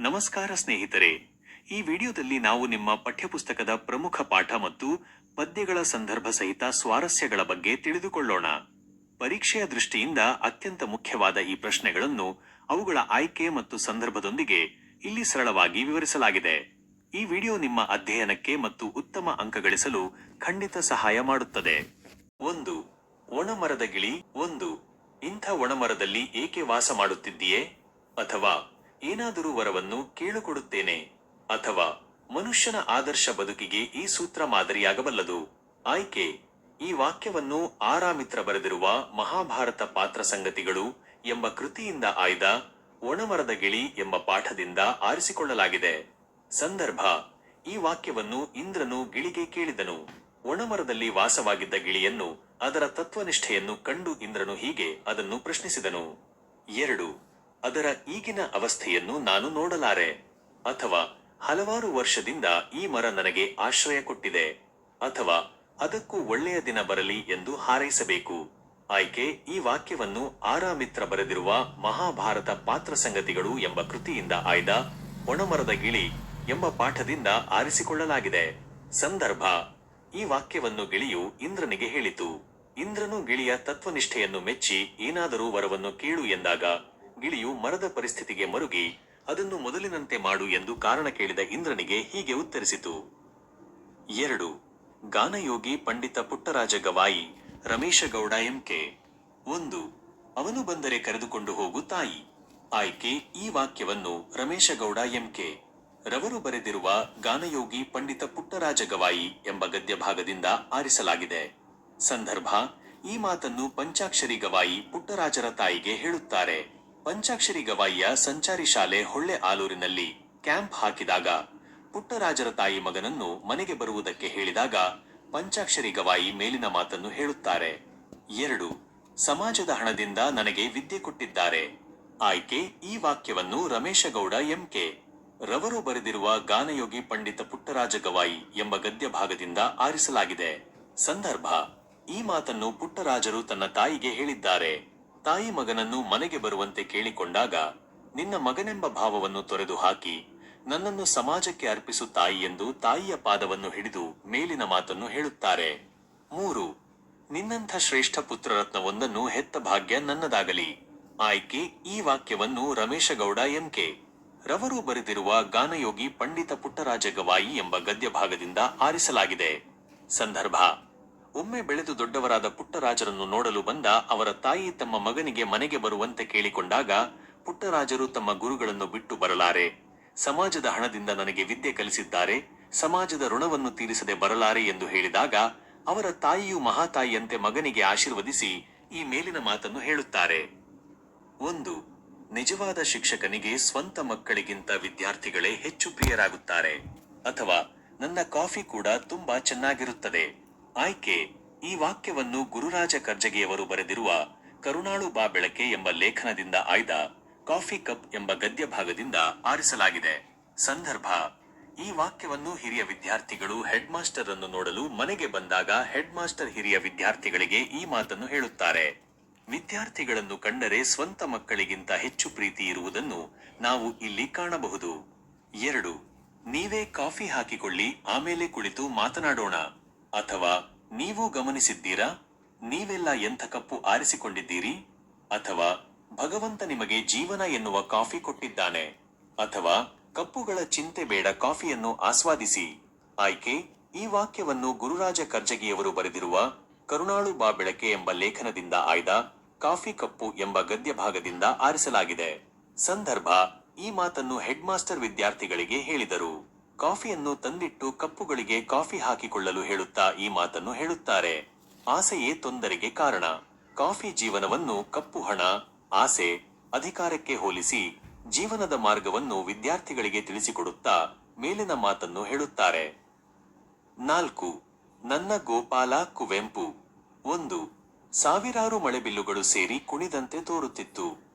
ನಮಸ್ಕಾರ ಸ್ನೇಹಿತರೆ. ಈ ವಿಡಿಯೋದಲ್ಲಿ ನಾವು ನಿಮ್ಮ ಪಠ್ಯಪುಸ್ತಕದ ಪ್ರಮುಖ ಪಾಠ ಮತ್ತು ಪದ್ಯಗಳ ಸಂದರ್ಭ ಸಹಿತ ಸ್ವಾರಸ್ಯಗಳ ಬಗ್ಗೆ ತಿಳಿದುಕೊಳ್ಳೋಣ. ಪರೀಕ್ಷೆಯ ದೃಷ್ಟಿಯಿಂದ ಅತ್ಯಂತ ಮುಖ್ಯವಾದ ಈ ಪ್ರಶ್ನೆಗಳನ್ನು ಅವುಗಳ ಆಯ್ಕೆ ಮತ್ತು ಸಂದರ್ಭದೊಂದಿಗೆ ಇಲ್ಲಿ ಸರಳವಾಗಿ ವಿವರಿಸಲಾಗಿದೆ. ಈ ವಿಡಿಯೋ ನಿಮ್ಮ ಅಧ್ಯಯನಕ್ಕೆ ಮತ್ತು ಉತ್ತಮ ಅಂಕ ಗಳಿಸಲು ಖಂಡಿತ ಸಹಾಯ ಮಾಡುತ್ತದೆ. 1. ಒಣಮರದ ಗಿಳಿ. 1. ಇಂಥ ಒಣಮರದಲ್ಲಿ ಏಕೆ ವಾಸ ಮಾಡುತ್ತಿದ್ದೀಯೆ? ಅಥವಾ ಏನಾದರೂ ವರವನ್ನು ಕೇಳಿಕೊಡುತ್ತೇನೆ. ಅಥವಾ ಮನುಷ್ಯನ ಆದರ್ಶ ಬದುಕಿಗೆ ಈ ಸೂತ್ರ ಮಾದರಿಯಾಗಬಲ್ಲದು. ಆಯ್ಕೆ. ಈ ವಾಕ್ಯವನ್ನು ಆರಾಮಿತ್ರ ಬರೆದಿರುವ ಮಹಾಭಾರತ ಪಾತ್ರ ಸಂಗತಿಗಳು ಎಂಬ ಕೃತಿಯಿಂದ ಆಯ್ದ ಒಣಮರದ ಗಿಳಿ ಎಂಬ ಪಾಠದಿಂದ ಆರಿಸಿಕೊಳ್ಳಲಾಗಿದೆ. ಸಂದರ್ಭ. ಈ ವಾಕ್ಯವನ್ನು ಇಂದ್ರನು ಗಿಳಿಗೆ ಕೇಳಿದನು. ಒಣಮರದಲ್ಲಿ ವಾಸವಾಗಿದ್ದ ಗಿಳಿಯನ್ನು ಅದರ ತತ್ವನಿಷ್ಠೆಯನ್ನು ಕಂಡು ಇಂದ್ರನು ಹೀಗೆ ಅದನ್ನು ಪ್ರಶ್ನಿಸಿದನು. 2. ಅದರ ಈಗಿನ ಅವಸ್ಥೆಯನ್ನು ನಾನು ನೋಡಲಾರೆ. ಅಥವಾ ಹಲವಾರು ವರ್ಷದಿಂದ ಈ ಮರ ನನಗೆ ಆಶ್ರಯ ಕೊಟ್ಟಿದೆ. ಅಥವಾ ಅದಕ್ಕೂ ಒಳ್ಳೆಯ ದಿನ ಬರಲಿ ಎಂದು ಹಾರೈಸಬೇಕು. ಆಯ್ಕೆ. ಈ ವಾಕ್ಯವನ್ನು ಆರಾಮಿತ್ರ ಬರೆದಿರುವ ಮಹಾಭಾರತ ಪಾತ್ರ ಸಂಗತಿಗಳು ಎಂಬ ಕೃತಿಯಿಂದ ಆಯ್ದ ಒಣಮರದ ಗಿಳಿ ಎಂಬ ಪಾಠದಿಂದ ಆರಿಸಿಕೊಳ್ಳಲಾಗಿದೆ. ಸಂದರ್ಭ. ಈ ವಾಕ್ಯವನ್ನು ಗಿಳಿಯು ಇಂದ್ರನಿಗೆ ಹೇಳಿತು. ಇಂದ್ರನು ಗಿಳಿಯ ತತ್ವನಿಷ್ಠೆಯನ್ನು ಮೆಚ್ಚಿ ಏನಾದರೂ ವರವನ್ನು ಕೇಳು ಎಂದಾಗ ಗಿಳಿಯು ಮರದ ಪರಿಸ್ಥಿತಿಗೆ ಮರುಗಿ ಅದನ್ನು ಮೊದಲಿನಂತೆ ಮಾಡು ಎಂದು ಕಾರಣ ಕೇಳಿದ ಇಂದ್ರನಿಗೆ ಹೀಗೆ ಉತ್ತರಿಸಿತು. 2. ಗಾನಯೋಗಿ ಪಂಡಿತ ಪುಟ್ಟರಾಜ ಗವಾಯಿ ರಮೇಶಗೌಡ ಎಂಕೆ. 1. ಅವನು ಬಂದರೆ ಕರೆದುಕೊಂಡು ಹೋಗು ತಾಯಿ. ಆಯ್ಕೆ. ಈ ವಾಕ್ಯವನ್ನು ರಮೇಶಗೌಡ ಎಂಕೆ ರವರು ಬರೆದಿರುವ ಗಾನಯೋಗಿ ಪಂಡಿತ ಪುಟ್ಟರಾಜ ಗವಾಯಿ ಎಂಬ ಗದ್ಯ ಭಾಗದಿಂದ ಆರಿಸಲಾಗಿದೆ. ಸಂದರ್ಭ. ಈ ಮಾತನ್ನು ಪಂಚಾಕ್ಷರಿ ಗವಾಯಿ ಪುಟ್ಟರಾಜರ ತಾಯಿಗೆ ಹೇಳುತ್ತಾರೆ. ಪಂಚಾಕ್ಷರಿ ಗವಾಯಿಯ ಸಂಚಾರಿ ಶಾಲೆ ಹೊಳ್ಳೆ ಆಲೂರಿನಲ್ಲಿ ಕ್ಯಾಂಪ್ ಹಾಕಿದಾಗ ಪುಟ್ಟರಾಜರ ತಾಯಿ ಮಗನನ್ನು ಮನೆಗೆ ಬರುವುದಕ್ಕೆ ಹೇಳಿದಾಗ ಪಂಚಾಕ್ಷರಿ ಗವಾಯಿ ಮೇಲಿನ ಮಾತನ್ನು ಹೇಳುತ್ತಾರೆ. 2. ಸಮಾಜದ ಹಣದಿಂದ ನನಗೆ ವಿದ್ಯೆ ಕೊಟ್ಟಿದ್ದಾರೆ. ಆಯ್ಕೆ. ಈ ವಾಕ್ಯವನ್ನು ರಮೇಶಗೌಡ ಎಂಕೆ ರವರು ಬರೆದಿರುವ ಗಾನಯೋಗಿ ಪಂಡಿತ ಪುಟ್ಟರಾಜ ಗವಾಯಿ ಎಂಬ ಗದ್ಯ ಭಾಗದಿಂದ ಆರಿಸಲಾಗಿದೆ. ಸಂದರ್ಭ. ಈ ಮಾತನ್ನು ಪುಟ್ಟರಾಜರು ತನ್ನ ತಾಯಿಗೆ ಹೇಳಿದ್ದಾರೆ. ತಾಯಿ ಮಗನನ್ನು ಮನೆಗೆ ಬರುವಂತೆ ಕೇಳಿಕೊಂಡಾಗ ನಿನ್ನ ಮಗನೆಂಬ ಭಾವವನ್ನು ತೊರೆದು ಹಾಕಿ ನನ್ನನ್ನು ಸಮಾಜಕ್ಕೆ ಅರ್ಪಿಸು ತಾಯಿ ಎಂದು ತಾಯಿಯ ಪಾದವನ್ನು ಹಿಡಿದು ಮೇಲಿನ ಮಾತನ್ನು ಹೇಳುತ್ತಾರೆ. 3. ನಿನ್ನಂಥ ಶ್ರೇಷ್ಠ ಪುತ್ರರತ್ನವೊಂದನ್ನು ಹೆತ್ತ ಭಾಗ್ಯ ನನ್ನದಾಗಲಿ. ಆಯ್ಕೆ. ಈ ವಾಕ್ಯವನ್ನು ರಮೇಶಗೌಡ ಎಂಕೆ ರವರು ಬರೆದಿರುವ ಗಾನಯೋಗಿ ಪಂಡಿತ ಪುಟ್ಟರಾಜ ಗವಾಯಿ ಎಂಬ ಗದ್ಯ ಭಾಗದಿಂದ ಆರಿಸಲಾಗಿದೆ. ಸಂದರ್ಭ. ಒಮ್ಮೆ ಬೆಳೆದು ದೊಡ್ಡವರಾದ ಪುಟ್ಟರಾಜರನ್ನು ನೋಡಲು ಬಂದ ಅವರ ತಾಯಿ ತಮ್ಮ ಮಗನಿಗೆ ಮನೆಗೆ ಬರುವಂತೆ ಕೇಳಿಕೊಂಡಾಗ ಪುಟ್ಟರಾಜರು ತಮ್ಮ ಗುರುಗಳನ್ನು ಬಿಟ್ಟು ಬರಲಾರೆ, ಸಮಾಜದ ಹಣದಿಂದ ನನಗೆ ವಿದ್ಯೆ ಕಲಿಸಿದ್ದಾರೆ, ಸಮಾಜದ ಋಣವನ್ನು ತೀರಿಸದೆ ಬರಲಾರೆ ಎಂದು ಹೇಳಿದಾಗ ಅವರ ತಾಯಿಯು ಮಹಾತಾಯಿಯಂತೆ ಮಗನಿಗೆ ಆಶೀರ್ವದಿಸಿ ಈ ಮೇಲಿನ ಮಾತನ್ನು ಹೇಳುತ್ತಾರೆ. 1. ನಿಜವಾದ ಶಿಕ್ಷಕನಿಗೆ ಸ್ವಂತ ಮಕ್ಕಳಿಗಿಂತ ವಿದ್ಯಾರ್ಥಿಗಳೇ ಹೆಚ್ಚು ಪ್ರಿಯರಾಗುತ್ತಾರೆ. ಅಥವಾ ನನ್ನ ಕಾಫಿ ಕೂಡ ತುಂಬಾ ಚೆನ್ನಾಗಿರುತ್ತದೆ. ಆಯ್ಕೆ. ಈ ವಾಕ್ಯವನ್ನು ಗುರುರಾಜ ಕರ್ಜಗಿಯವರು ಬರೆದಿರುವ ಕರುಣಾಳು ಬಾ ಬೆಳಕೆ ಎಂಬ ಲೇಖನದಿಂದ ಆಯ್ದ ಕಾಫಿ ಕಪ್ ಎಂಬ ಗದ್ಯ ಭಾಗದಿಂದ ಆರಿಸಲಾಗಿದೆ. ಸಂದರ್ಭ. ಈ ವಾಕ್ಯವನ್ನು ಹಿರಿಯ ವಿದ್ಯಾರ್ಥಿಗಳು ಹೆಡ್ ಮಾಸ್ಟರ್ ಅನ್ನು ನೋಡಲು ಮನೆಗೆ ಬಂದಾಗ ಹೆಡ್ ಮಾಸ್ಟರ್ ಹಿರಿಯ ವಿದ್ಯಾರ್ಥಿಗಳಿಗೆ ಈ ಮಾತನ್ನು ಹೇಳುತ್ತಾರೆ. ವಿದ್ಯಾರ್ಥಿಗಳನ್ನು ಕಂಡರೆ ಸ್ವಂತ ಮಕ್ಕಳಿಗಿಂತ ಹೆಚ್ಚು ಪ್ರೀತಿ ಇರುವುದನ್ನು ನಾವು ಇಲ್ಲಿ ಕಾಣಬಹುದು. 2. ನೀವೇ ಕಾಫಿ ಹಾಕಿಕೊಳ್ಳಿ, ಆಮೇಲೆ ಕುಳಿತು ಮಾತನಾಡೋಣ. ಅಥವಾ ನೀವು ಗಮನಿಸಿದ್ದೀರಾ, ನೀವೆಲ್ಲ ಎಂಥ ಕಪ್ಪು ಆರಿಸಿಕೊಂಡಿದ್ದೀರಿ? ಅಥವಾ ಭಗವಂತ ನಿಮಗೆ ಜೀವನ ಎನ್ನುವ ಕಾಫಿ ಕೊಟ್ಟಿದ್ದಾನೆ. ಅಥವಾ ಕಪ್ಪುಗಳ ಚಿಂತೆ ಬೇಡ, ಕಾಫಿಯನ್ನು ಆಸ್ವಾದಿಸಿ. ಆಯ್ಕೆ. ಈ ವಾಕ್ಯವನ್ನು ಗುರುರಾಜ ಕರ್ಜಗಿಯವರು ಬರೆದಿರುವ ಕರುಣಾಳು ಬಾ ಬೆಳಕೆ ಎಂಬ ಲೇಖನದಿಂದ ಆಯ್ದ ಕಾಫಿ ಕಪ್ಪು ಎಂಬ ಗದ್ಯ ಭಾಗದಿಂದ ಆರಿಸಲಾಗಿದೆ. ಸಂದರ್ಭ. ಈ ಮಾತನ್ನು ಹೆಡ್ ಮಾಸ್ಟರ್ ವಿದ್ಯಾರ್ಥಿಗಳಿಗೆ ಹೇಳಿದರು. ಕಾಫಿಯನ್ನು ತಂದಿಟ್ಟು ಕಪ್ಪುಗಳಿಗೆ ಕಾಫಿ ಹಾಕಿಕೊಳ್ಳಲು ಹೇಳುತ್ತಾ ಈ ಮಾತನ್ನು ಹೇಳುತ್ತಾರೆ. ಆಸೆಯೇ ತೊಂದರೆಗೆ ಕಾರಣ. ಕಾಫಿ ಜೀವನವನ್ನು ಕಪ್ಪು ಹಣ, ಆಸೆ, ಅಧಿಕಾರಕ್ಕೆ ಹೋಲಿಸಿ ಜೀವನದ ಮಾರ್ಗವನ್ನು ವಿದ್ಯಾರ್ಥಿಗಳಿಗೆ ತಿಳಿಸಿಕೊಡುತ್ತಾ ಮೇಲಿನ ಮಾತನ್ನು ಹೇಳುತ್ತಾರೆ. 4. ನನ್ನ ಗೋಪಾಲ ಕುವೆಂಪು. 1. ಸಾವಿರಾರು ಮಳೆಬಿಲ್ಲುಗಳು ಸೇರಿ ಕುಣಿದಂತೆ ತೋರುತ್ತಿತ್ತು.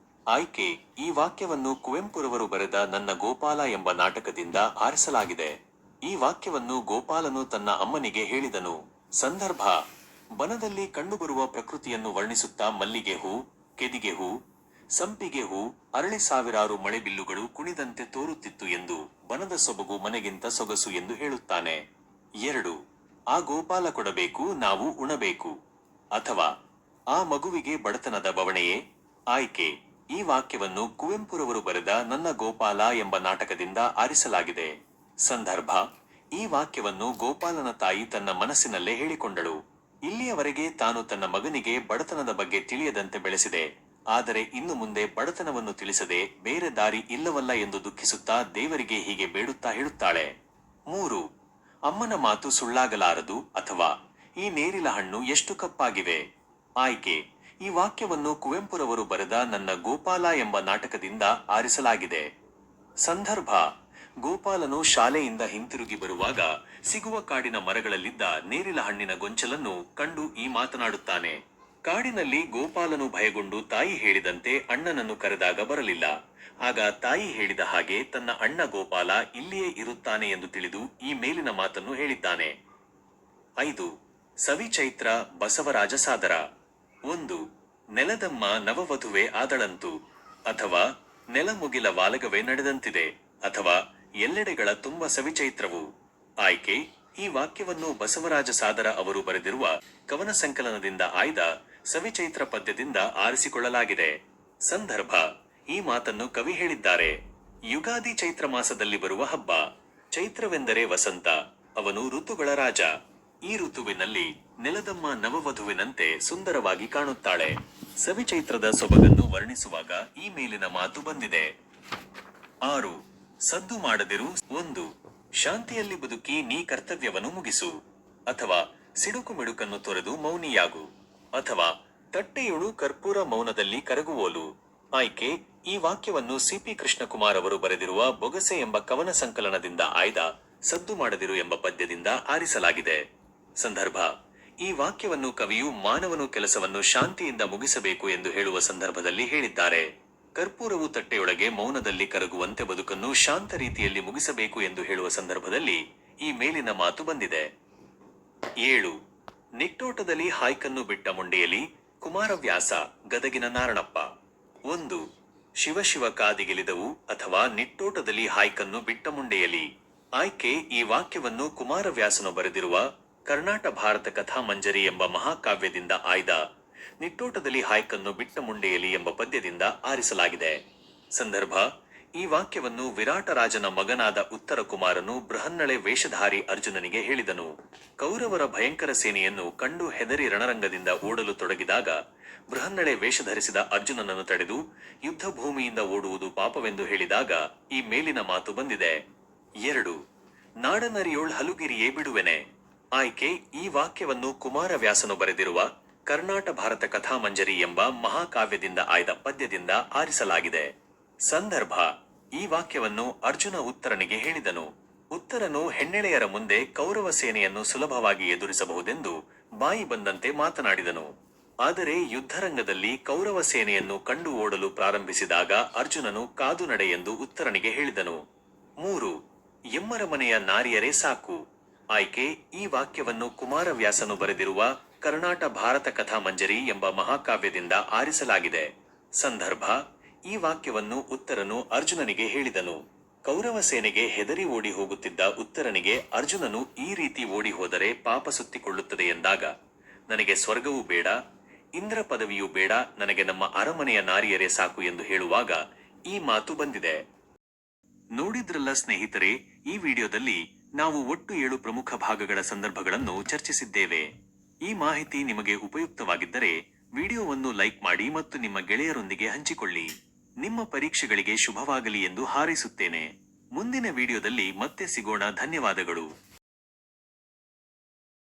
ಆಯ್ಕೆ. ಈ ವಾಕ್ಯವನ್ನು ಕುವೆಂಪುರವರು ಬರೆದ ನನ್ನ ಗೋಪಾಲ ಎಂಬ ನಾಟಕದಿಂದ ಆರಿಸಲಾಗಿದೆ. ಈ ವಾಕ್ಯವನ್ನು ಗೋಪಾಲನು ತನ್ನ ಅಮ್ಮನಿಗೆ ಹೇಳಿದನು. ಸಂದರ್ಭ. ಬನದಲ್ಲಿ ಕಂಡುಬರುವ ಪ್ರಕೃತಿಯನ್ನು ವರ್ಣಿಸುತ್ತಾ ಮಲ್ಲಿಗೆ ಹೂ, ಕೆದಿಗೆ ಹೂ, ಸಂಪಿಗೆ ಹೂ ಅರಳಿ ಸಾವಿರಾರು ಮಳೆಬಿಲ್ಲುಗಳು ಕುಣಿದಂತೆ ತೋರುತ್ತಿತ್ತು ಎಂದು ಬನದ ಸೊಬಗು ಮನೆಗಿಂತ ಸೊಗಸು ಎಂದು ಹೇಳುತ್ತಾನೆ. 2. ಆ ಗೋಪಾಲ ಕೊಡಬೇಕು ನಾವು ಉಣಬೇಕು. ಅಥವಾ ಆ ಮಗುವಿಗೆ ಬಡತನದ ಬವಣೆಯೇ. ಆಯ್ಕೆ. ಈ ವಾಕ್ಯವನ್ನು ಕುವೆಂಪುರವರು ಬರೆದ ನನ್ನ ಗೋಪಾಲ ಎಂಬ ನಾಟಕದಿಂದ ಆರಿಸಲಾಗಿದೆ. ಸಂದರ್ಭ. ಈ ವಾಕ್ಯವನ್ನು ಗೋಪಾಲನ ತಾಯಿ ತನ್ನ ಮನಸ್ಸಿನಲ್ಲೇ ಹೇಳಿಕೊಂಡಳು. ಇಲ್ಲಿಯವರೆಗೆ ತಾನು ತನ್ನ ಮಗನಿಗೆ ಬಡತನದ ಬಗ್ಗೆ ತಿಳಿಯದಂತೆ ಬೆಳೆಸಿದೆ. ಆದರೆ ಇನ್ನು ಮುಂದೆ ಬಡತನವನ್ನು ತಿಳಿಸದೆ ಬೇರೆ ದಾರಿ ಇಲ್ಲವಲ್ಲ ಎಂದು ದುಃಖಿಸುತ್ತಾ ದೇವರಿಗೆ ಹೀಗೆ ಬೇಡುತ್ತಾ ಹೇಳುತ್ತಾಳೆ. 3. ಅಮ್ಮನ ಮಾತು ಸುಳ್ಳಾಗಲಾರದು. ಅಥವಾ ಈ ನೇರಿಲ ಹಣ್ಣು ಎಷ್ಟು ಕಪ್ಪಾಗಿವೆ. ಆಯ್ಕೆ. ಈ ವಾಕ್ಯವನ್ನು ಕುವೆಂಪುರವರು ಬರೆದ ನನ್ನ ಗೋಪಾಲ ಎಂಬ ನಾಟಕದಿಂದ ಆರಿಸಲಾಗಿದೆ. ಸಂದರ್ಭ. ಗೋಪಾಲನು ಶಾಲೆಯಿಂದ ಹಿಂತಿರುಗಿ ಬರುವಾಗ ಸಿಗುವ ಕಾಡಿನ ಮರಗಳಲ್ಲಿದ್ದ ನೇರಿಲ ಹಣ್ಣಿನ ಗೊಂಚಲನ್ನು ಕಂಡು ಈ ಮಾತನಾಡುತ್ತಾನೆ. ಕಾಡಿನಲ್ಲಿ ಗೋಪಾಲನು ಭಯಗೊಂಡು ತಾಯಿ ಹೇಳಿದಂತೆ ಅಣ್ಣನನ್ನು ಕರೆದಾಗ ಬರಲಿಲ್ಲ. ಆಗ ತಾಯಿ ಹೇಳಿದ ಹಾಗೆ ತನ್ನ ಅಣ್ಣ ಗೋಪಾಲ ಇಲ್ಲಿಯೇ ಇರುತ್ತಾನೆ ಎಂದು ತಿಳಿದು ಈ ಮೇಲಿನ ಮಾತನ್ನು ಹೇಳಿದ್ದಾನೆ. 5. ಸವಿಚೈತ್ರ ಬಸವರಾಜ ಸಾದರ. 1. ನೆಲದಮ್ಮ ನವವಧುವೆ ಆದಳಂತು. ಅಥವಾ ನೆಲಮುಗಿಲ ವಾಲಗವೇ ನಡೆದಂತಿದೆ. ಅಥವಾ ಎಲ್ಲೆಡೆಗಳ ತುಂಬ ಸವಿಚೈತ್ರವು. ಆಯ್ಕೆ. ಈ ವಾಕ್ಯವನ್ನು ಬಸವರಾಜ ಸಾದರ ಅವರು ಬರೆದಿರುವ ಕವನ ಸಂಕಲನದಿಂದ ಆಯ್ದ ಸವಿಚೈತ್ರ ಪದ್ಯದಿಂದ ಆರಿಸಿಕೊಳ್ಳಲಾಗಿದೆ. ಸಂದರ್ಭ. ಈ ಮಾತನ್ನು ಕವಿ ಹೇಳಿದ್ದಾರೆ. ಯುಗಾದಿ ಚೈತ್ರ ಮಾಸದಲ್ಲಿ ಬರುವ ಹಬ್ಬ. ಚೈತ್ರವೆಂದರೆ ವಸಂತ. ಅವನು ಋತುಗಳ ರಾಜ. ಈ ಋತುವಿನಲ್ಲಿ ನೆಲದಮ್ಮ ನವವಧುವಿನಂತೆ ಸುಂದರವಾಗಿ ಕಾಣುತ್ತಾಳೆ. ಸವಿಚೈತ್ರದ ಸೊಬಗನ್ನು ವರ್ಣಿಸುವಾಗ ಈ ಮೇಲಿನ ಮಾತು ಬಂದಿದೆ. 6. ಸದ್ದು ಮಾಡದಿರು. 1. ಶಾಂತಿಯಲ್ಲಿ ಬದುಕಿ ನೀ ಕರ್ತವ್ಯವನ್ನು ಮುಗಿಸು. ಅಥವಾ ಸಿಡುಕು ಮಿಡುಕನ್ನು ತೊರೆದು ಮೌನಿಯಾಗು. ಅಥವಾ ತಟ್ಟೆಯುಳು ಕರ್ಪೂರ ಮೌನದಲ್ಲಿ ಕರಗುವೋಲು. ಆಯ್ಕೆ. ಈ ವಾಕ್ಯವನ್ನು ಸಿ.ಪಿ. ಕೃಷ್ಣಕುಮಾರ್ ಅವರು ಬರೆದಿರುವ ಬೊಗಸೆ ಎಂಬ ಕವನ ಸಂಕಲನದಿಂದ ಆಯ್ದ ಸದ್ದು ಮಾಡದಿರು ಎಂಬ ಪದ್ಯದಿಂದ ಆರಿಸಲಾಗಿದೆ. ಸಂದರ್ಭ. ಈ ವಾಕ್ಯವನ್ನು ಕವಿಯು ಮಾನವನು ಕೆಲಸವನ್ನು ಶಾಂತಿಯಿಂದ ಮುಗಿಸಬೇಕು ಎಂದು ಹೇಳುವ ಸಂದರ್ಭದಲ್ಲಿ ಹೇಳಿದ್ದಾರೆ. ಕರ್ಪೂರವು ತಟ್ಟೆಯೊಳಗೆ ಮೌನದಲ್ಲಿ ಕರಗುವಂತೆ ಬದುಕನ್ನು ಶಾಂತ ರೀತಿಯಲ್ಲಿ ಮುಗಿಸಬೇಕು ಎಂದು ಹೇಳುವ ಸಂದರ್ಭದಲ್ಲಿ ಈ ಮೇಲಿನ ಮಾತು ಬಂದಿದೆ. 7. ನಿಟ್ಟೋಟದಲ್ಲಿ ಹಾಯ್ಕನ್ನು ಬಿಟ್ಟ ಮುಂಡೆಯಲಿ. ಕುಮಾರವ್ಯಾಸ ಗದಗಿನ ನಾರಣಪ್ಪ. 1. ಶಿವ ಶಿವ ಕಾದಿಗೆಲಿದವು. ಅಥವಾ ನಿಟ್ಟೋಟದಲ್ಲಿ ಹಾಯ್ಕನ್ನು ಬಿಟ್ಟ ಮುಂಡೆಯಲಿ. ಆಯ್ಕೆ. ಈ ವಾಕ್ಯವನ್ನು ಕುಮಾರವ್ಯಾಸನು ಬರೆದಿರುವ ಕರ್ನಾಟ ಭಾರತ ಕಥಾ ಮಂಜರಿ ಎಂಬ ಮಹಾಕಾವ್ಯದಿಂದ ಆಯ್ದ ನಿಟ್ಟೋಟದಲ್ಲಿ ಹಾಯ್ಕನ್ನು ಬಿಟ್ಟ ಮುಂಡೆಯಲಿ ಎಂಬ ಪದ್ಯದಿಂದ ಆರಿಸಲಾಗಿದೆ. ಸಂದರ್ಭ. ಈ ವಾಕ್ಯವನ್ನು ವಿರಾಟ ರಾಜನ ಮಗನಾದ ಉತ್ತರ ಕುಮಾರನು ಬೃಹನ್ನಳೆ ವೇಷಧಾರಿ ಅರ್ಜುನನಿಗೆ ಹೇಳಿದನು. ಕೌರವರ ಭಯಂಕರ ಸೇನೆಯನ್ನು ಕಂಡು ಹೆದರಿ ರಣರಂಗದಿಂದ ಓಡಲು ತೊಡಗಿದಾಗ ಬೃಹನ್ನಳೆ ವೇಷಧರಿಸಿದ ಅರ್ಜುನನನ್ನು ತಡೆದು ಯುದ್ಧ ಭೂಮಿಯಿಂದ ಓಡುವುದು ಪಾಪವೆಂದು ಹೇಳಿದಾಗ ಈ ಮೇಲಿನ ಮಾತು ಬಂದಿದೆ. 2. ನಾಡನರಿಯೋಳ್ ಹಲುಗಿರಿಯೇ ಬಿಡುವೆನೆ. ಆಯ್ಕೆ. ಈ ವಾಕ್ಯವನ್ನು ಕುಮಾರವ್ಯಾಸನು ಬರೆದಿರುವ ಕರ್ನಾಟ ಭಾರತ ಕಥಾ ಮಂಜರಿ ಎಂಬ ಮಹಾಕಾವ್ಯದಿಂದ ಆಯ್ದ ಪದ್ಯದಿಂದ ಆರಿಸಲಾಗಿದೆ. ಸಂದರ್ಭ. ಈ ವಾಕ್ಯವನ್ನು ಅರ್ಜುನ ಉತ್ತರನಿಗೆ ಹೇಳಿದನು. ಉತ್ತರನು ಹೆಣ್ಣೆಳೆಯರ ಮುಂದೆ ಕೌರವ ಸೇನೆಯನ್ನು ಸುಲಭವಾಗಿ ಎದುರಿಸಬಹುದೆಂದು ಬಾಯಿ ಬಂದಂತೆ ಮಾತನಾಡಿದನು. ಆದರೆ ಯುದ್ಧರಂಗದಲ್ಲಿ ಕೌರವ ಸೇನೆಯನ್ನು ಕಂಡು ಓಡಲು ಪ್ರಾರಂಭಿಸಿದಾಗ ಅರ್ಜುನನು ಕಾದು ನಡೆ ಎಂದು ಉತ್ತರನಿಗೆ ಹೇಳಿದನು. 3. ಎಮ್ಮರ ಮನೆಯ ನಾರಿಯರೇ ಸಾಕು. ಆಯ್ಕೆ. ಈ ವಾಕ್ಯವನ್ನು ಕುಮಾರವ್ಯಾಸನು ಬರೆದಿರುವ ಕರ್ನಾಟ ಭಾರತ ಕಥಾ ಮಂಜರಿ ಎಂಬ ಮಹಾಕಾವ್ಯದಿಂದ ಆರಿಸಲಾಗಿದೆ. ಸಂದರ್ಭ. ಈ ವಾಕ್ಯವನ್ನು ಉತ್ತರನು ಅರ್ಜುನನಿಗೆ ಹೇಳಿದನು. ಕೌರವ ಸೇನೆಗೆ ಹೆದರಿ ಓಡಿ ಹೋಗುತ್ತಿದ್ದ ಉತ್ತರನಿಗೆ ಅರ್ಜುನನು ಈ ರೀತಿ ಓಡಿ ಹೋದರೆ ಪಾಪ ಸುತ್ತಿಕೊಳ್ಳುತ್ತದೆ ಎಂದಾಗ ನನಗೆ ಸ್ವರ್ಗವೂ ಬೇಡ, ಇಂದ್ರ ಪದವಿಯೂ ಬೇಡ, ನನಗೆ ನಮ್ಮ ಅರಮನೆಯ ನಾರಿಯರೇ ಸಾಕು ಎಂದು ಹೇಳುವಾಗ ಈ ಮಾತು ಬಂದಿದೆ. ನೋಡಿದ್ರಲ್ಲ ಸ್ನೇಹಿತರೆ, ಈ ವಿಡಿಯೋದಲ್ಲಿ ನಾವು ಒಟ್ಟು 7 ಪ್ರಮುಖ ಭಾಗಗಳ ಸಂದರ್ಭಗಳನ್ನು ಚರ್ಚಿಸಿದ್ದೇವೆ. ಈ ಮಾಹಿತಿ ನಿಮಗೆ ಉಪಯುಕ್ತವಾಗಿದ್ದರೆ ವಿಡಿಯೋವನ್ನು ಲೈಕ್ ಮಾಡಿ ಮತ್ತು ನಿಮ್ಮ ಗೆಳೆಯರೊಂದಿಗೆ ಹಂಚಿಕೊಳ್ಳಿ. ನಿಮ್ಮ ಪರೀಕ್ಷೆಗಳಿಗೆ ಶುಭವಾಗಲಿ ಎಂದು ಹಾರೈಸುತ್ತೇನೆ. ಮುಂದಿನ ವಿಡಿಯೋದಲ್ಲಿ ಮತ್ತೆ ಸಿಗೋಣ. ಧನ್ಯವಾದಗಳು.